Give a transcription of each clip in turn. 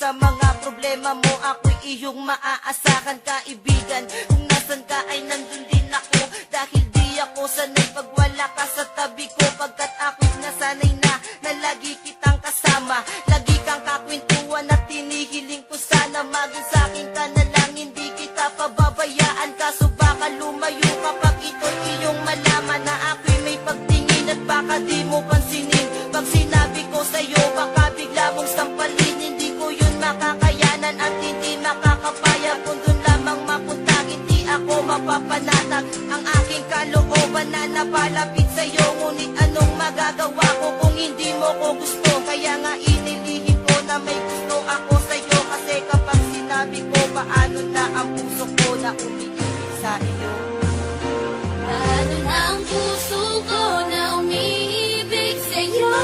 sa mga problema mo, ako'y iyong maaasahan, kaibigan. Kung nasan ka ay nandun din ako, dahil di ako sanay pag wala ka sa tabi ko. Pagkat ako'y nasanay na lagi kitang kasama, lagi kang kakwentuhan at tinihiling ko sana maging sa'kin ka na lang, hindi kita pababayaan. Kaso baka lumayo kapag ito'y iyong malaman na ako'y may pagtingin at baka di mo pansinin. Pag sinabi ko sa'yo baka bigla mong sampalin, hindi ko yun makakayanan at hindi makakapaya. Kung doon lamang mapunta hindi ako mapapanatag ang aking kalooban na napalapit sa'yo. Ngunit anong magagawa ko kung hindi mo ko gusto? Kaya nga inilihim ko na may gusto ako sa'yo, kasi kapag sinabi ko paano na ang puso ko na umiibig sa iyo. Paano na ang puso ko na umiibig sa'yo?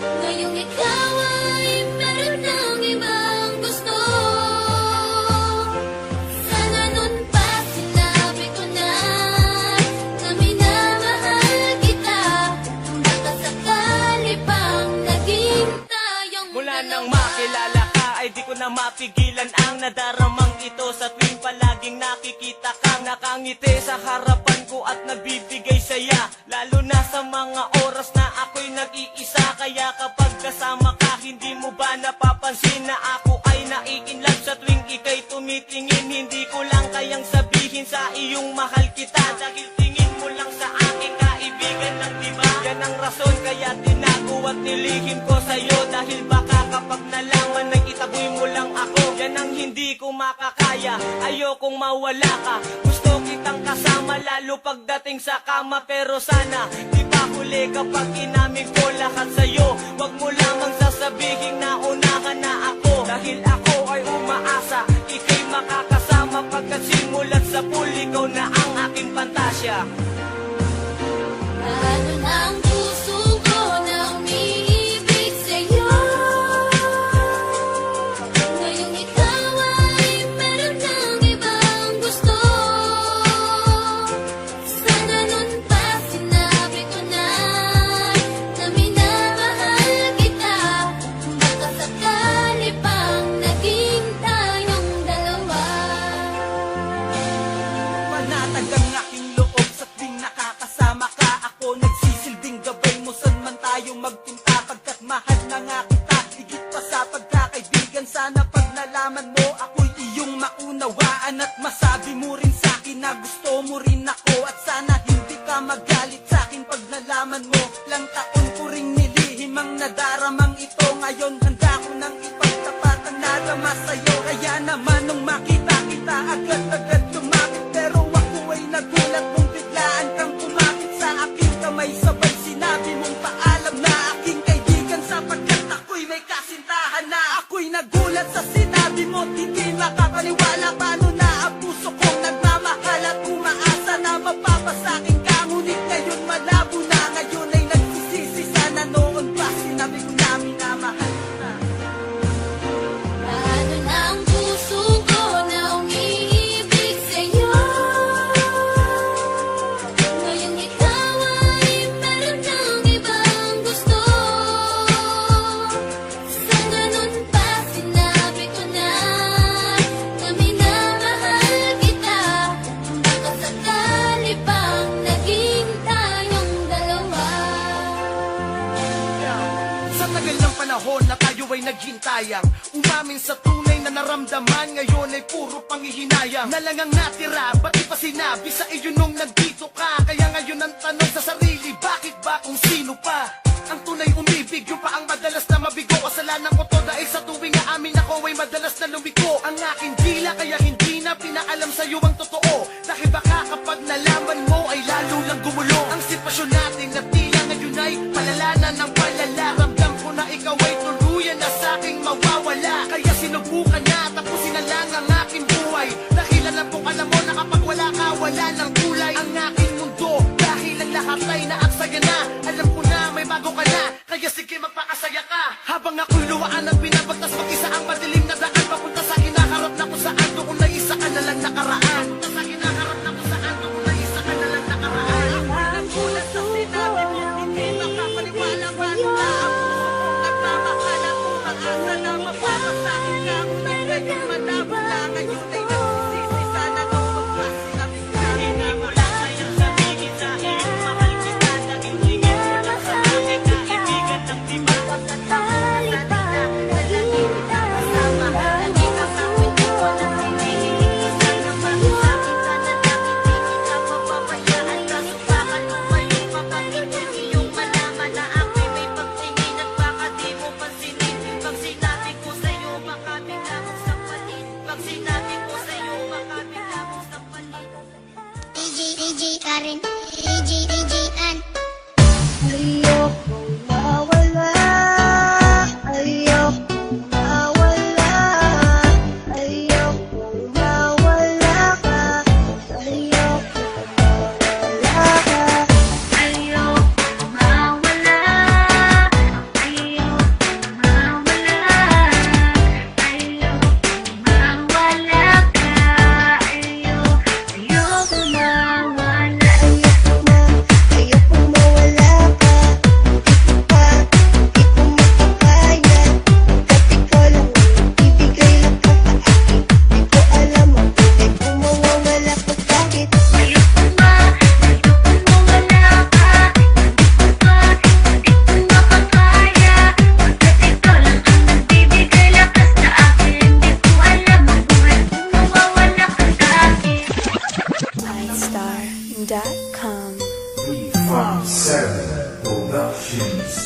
Ngayong ikaw ay meron ng ibang gusto. Sana nun pa sinabi ko na minamahal kita. Baka sakali pang naging tayong Mula dalawa. nang makilala ka ay di ko na mapigilan ang nadaramang ito. Sa tuwing palaging nakikita kang nakangiti sa harapan ko at nagbibigay saya, lalo na sa mga oras na ako'y nag-iisa. Kaya kapag kasama ka, hindi mo ba napapansin na ako ay naiinlove? Sa tuwing ika'y tumitingin, hindi ko lang kayang sabihin sa iyong mahal kita, dahil tingin mo lang sa aking kaibigan lang, diba? Yan ang rason kaya tinago at nilihim ko sa'yo, dahil baka kapag nalaman ay itaboy mo lang ako. Yan ang hindi ko makakaya, ayokong mawala ka. Gusto kitang kasama lalo pagdating sa kama, pero sana di pa huli kapag inamin ko lahat sa'yo. Wag mo lamang sasabihin na unahan na ako, dahil ako ay umaasa ika'y makakasama. Pagkat simulat sa pool, ikaw na ang aking pantasya. Paano na ang puso ko na umiibig sa'yo? Ngayong ikaw ay meron ng ibang gusto. Sana nun pa sinabi ko na minamahal kita. Baka sakali pang naging tayong dalawa. Panatag ang aking loob sa tuwing nakakasama ka. Ako nagsisilbing gabay mo saan man tayo magpunta, pagkat mahal na nga kita higit pa sa pagkakaibigan. Sana pag nalaman mo ako'y iyong maunawaan at masabi mo rin sa'kin na gusto mo rin ako. At sana hindi ka magalit sa'kin pag nalaman mo lang taon ko ring nilihim ang nadaramang ito. Ngayon handa ko nang ipagtapat ang nadama sa'yo. Kaya naman nung makita kita agad-agad lumapit, pero ako ay nagulat nung biglaan kang kumapit sa aking kamay. Sabay sinabi mong paalam na aking kaibigan, sapagkat ako'y may kasintahan na. Ako'y nagulat sa sinabi mo, hindi makapaniwala. Paano na ang puso kong nagmamahal at umaasa na mapapasakin ka. Ngunit ngayon malabo na, ngayon ay nagsisisi. Sana noon pa sinabi ko na minamahal kita. Paano na ang puso ko na umiibig sa'yo? Ngayong ikaw ay meron ng ibang gusto. Sana nun pa sinabi ko na minamahal kita. Baka sakali pang naging tayong dalawa. Sa tagal ng panahon na tayo ay naghintayang umamin sa tunay na naramdaman, ngayon ay puro panghihinayang na lang ang natira. Ba't di pa sinabi sa iyo nung nandito ka? Kaya ngayon ang tanong sa sarili, bakit ba kung sino pa ang tunay umibig? Yung pa ang madalas na mabigo. Kasalanan ko to dahil sa tuwing na amin ako ay madalas na lumiko ang aking dila. Kaya hindi na pinaalam sa'yo ang totoo, dahil baka kapag nalaman mo ay lalo lang gumulo ang sitwasyon natin, na tila ngayon ay palala na ng palala. Ramdam ko na ikaw ay tuluyan na sa'king mawawala. Kaya sinubukan na tapusin na lang ang aking buhay, dahil alam ko alam mo na kapag wala ka, wala ng kulay ang aking mundo. Dahil ang lahat ay naaksaya na, alam ko na may bago ka na. Kaya sige magpakasaya ka, habang ako'y luwaan at binabagtas mag-isa ang madilim na daan papunta sa hinaharap na kung saan. Doon na isa ka na lang nakaraan. Papunta sa hinaharap na kung saan. Doon na isa ka na lang nakaraan. Ako'y nagulat sa sinabi mo, hindi makapaniwala. Paano na ang puso kong nagmamahal at ngayon ay nagsisisi. Sana nung magkasinabi ka, hindi mo lang ngayon sabihin sa iyong mahal kita. Naging tingin mo lang sa akin, kaibigan ng diba? Sakali pa, naging kasama. Hindi ka sa hindi ko lang hinihintay. Sana mag-isakit ka na lang, hindi kita papabayaan. Kasubakan mo ngayon, papangipin iyong malaman na ako'y may pagtingin at baka di mo pansinin. Pag sinabi ko sa'yo, baka bigla mong sampalin. Pag sinabi ko sa'yo, baka bigla mong sampalin. DJ Karen, DJ Ann. Ayokong mawala, ayokong mawala, ayokong mawala ka, ayokong mawala ka, ayokong mawala, ayokong mawala, ayokong mawala ka, ayokong mawala, ayokong mawala ka. Di ko makakaya, dati ko lang ibigay lang ka sa akin. Di ko alam ang tunay kung mawawala ka bakit. Ayokong mawala ka. Di ko makakaya, dati ko lang ang nagbibigay lakas sa akin. Di ko alam ang tunay kung mawawala ka bakit. iStar.com 357 Productions.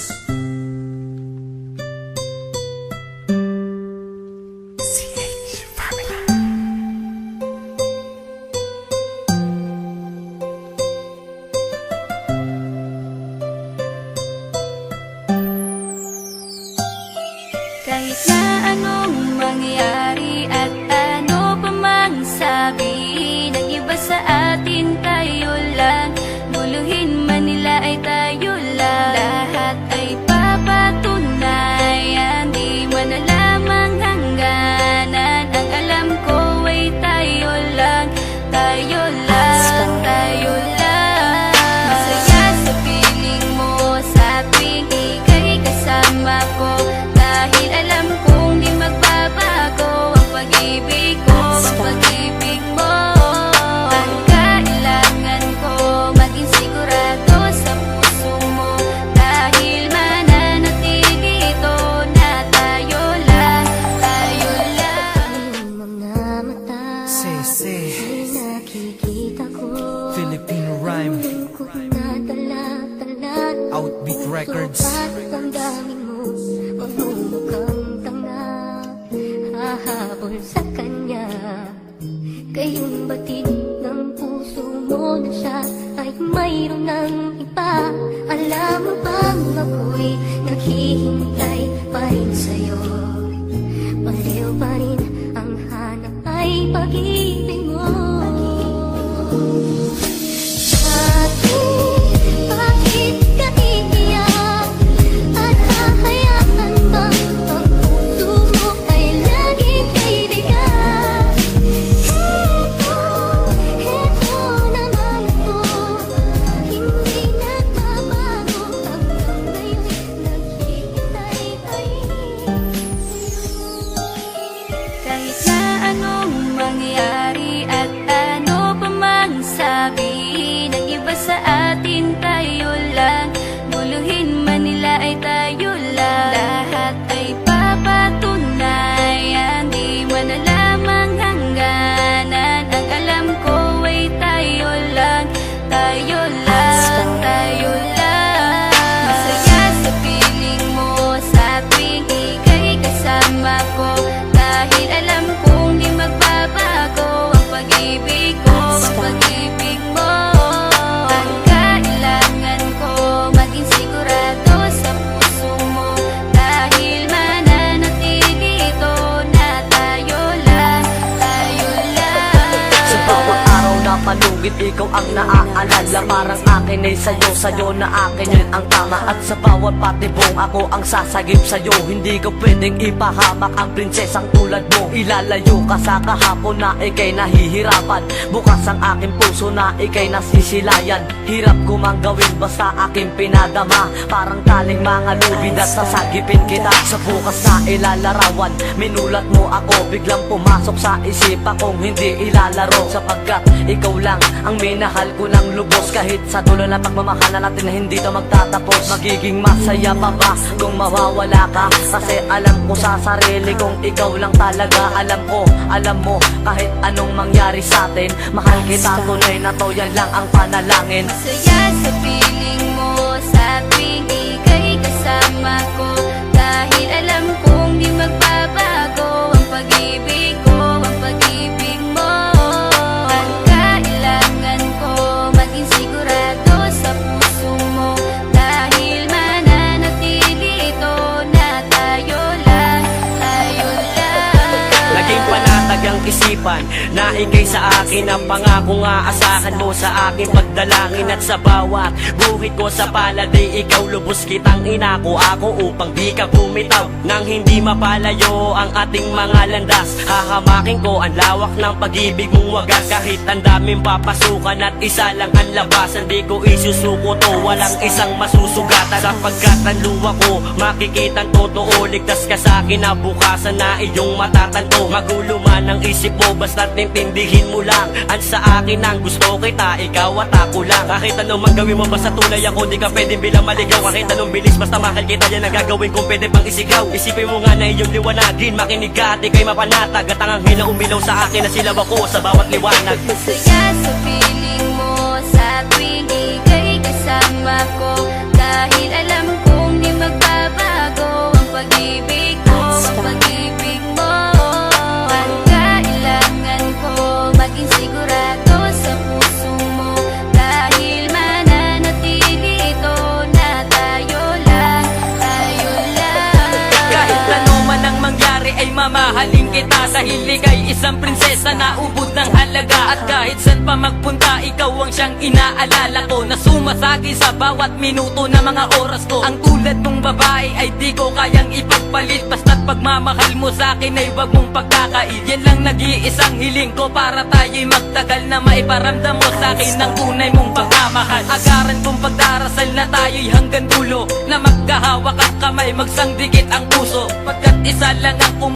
Kahit na anong mangyari at ano pa mang sabihin ng iba sa atin, tayo lang. Guluhin man nila ay tayo lang. Lahat ay papatunayan, di man alamang hangganan. Ang alam ko ay tayo lang, tayo lang, tayo lang. Masaya sa piling mo sa tuwing ika'y kasama ko. Dahil alam kong di magbabago ang pag-ibig ko, ang pag-ibig mo. Ang kailangan ko maging sigurado sa puso mo. Dahil mananatili ito na tayo lang, tayo lang. Iyong mga mata Say, ay nakikita ko. Filipino rhyme, Lingkod na dala-dala. Outbeat Records. At ang daming mo, pagmumukhang tanga, hahabol sa kanya. Kayong batid ng puso mo na siya ay mayroon ng iba. Alam mo bang ako'y naghihintay pa rin sa'yo? Baliw pa rin ang hanap ay pag-ibig mo. Bakit ka iiyak? At hahayaan bang ang puso mo ay laging kaibigan? Heto naman ako, hindi nagbabago. Hanggang ngayon naghihintay tayo. Kahit na anong mangyari Subalit ikaw ang naaalala, parang akin ay sa'yo, sa'yo na akin yun ang tama. At sa bawat patibong ako ang sasagip sa'yo. Hindi ko pwedeng ipahamak ang prinsesang tulad mo. Ilalayo ka sa kahapon na ikay nahihirapan. Bukas ang aking puso na ikay nasisilayan. Hirap ko mang gawin basta aking pinadama. Parang taling mga lubid at sasagipin kita. Sa bukas na ilalarawan, minulat mo ako. Biglang pumasok sa isipa kong hindi ilalaro. Sapagkat ikaw lang ang minahal ko ng lubos. Kahit sa dulo na pagmamahalan natin na hindi to magtatapos. Magiging masaya pa ba kung mawawala ka? Kasi alam ko sa sarili kong ikaw lang talaga. Alam ko, alam mo, kahit anong mangyari sa atin, mahal kita tunay na to, yan lang ang panalangin. Masaya sa piling mo sa tuwing ika'y kasama ko. Dahil alam kong di magbabago ang pag-ibig ko, ang pag-ibig mo. Ang kailangan ko maging sigurado sa puso mo. Dahil mananatili ito na tayo lang, tayo lang. Laging panatag ang isipan na ikay sa akin ang pangako nga asahan mo sa aking pagdalangin. At sa bawat buhit ko sa palad ay ikaw lubos kitang inako ako upang di ka bumitaw. Nang hindi mapalayo ang ating mga landas, hahamakin ko ang lawak ng pag-ibig mong wagas. Kahit ang daming papasukan at isa lang ang labasan, di ko isusuko to, walang isang masusugatan. Sapagkat ang luwa ko makikitang totoo, ligtas ka sa akin na bukasan na iyong matatanto. Magulo man ang isip mo, basta't intindihin mo lang ang sa akin ang gusto kita, ikaw at ako lang. Kahit anong manggawin mo basta tunay ako, di ka pwedeng bilang maligaw. Kahit anong bilis basta mahal kita, yan ang gagawin kung pwede pang isigaw. Isipin mo nga na iyong liwanagin, makinig ka at ikay mapanatag. At ang anghel na umilaw sa akin na silaw ako sa bawat liwanag. Masaya sa piling mo sa tuwing ika'y kasama ko. Dahil alam kong di magbabago ang pag-ibig ko, ang pag-ibig mo. Ang kailangan ko maging sigurado sa puso mo. Dahil mananatili ito na tayo lang, tayo lang. Kahit ano man ang mangyari ay mamahalin kita. Dahil ika'y isang prinsesa na ubod ng halaga. At kahit saan pa magpunta, ikaw ang siyang inaalala ko, na sumasagi sa bawat minuto na mga oras ko. Ang tulad mong babae ay di ko kayang ipagpalit. Basta't pagmamahal mo sa akin ay wag mong pagkakait. Yan lang nag-iisang hiling ko para tayo'y magtagal, na maiparamdam mo sa akin ang tunay mong pagmamahal. Agaran kong pagdarasal na tayo'y hanggang dulo, na magkahawak ang kamay, magsangdikit ang puso. Pagkat isa lang ang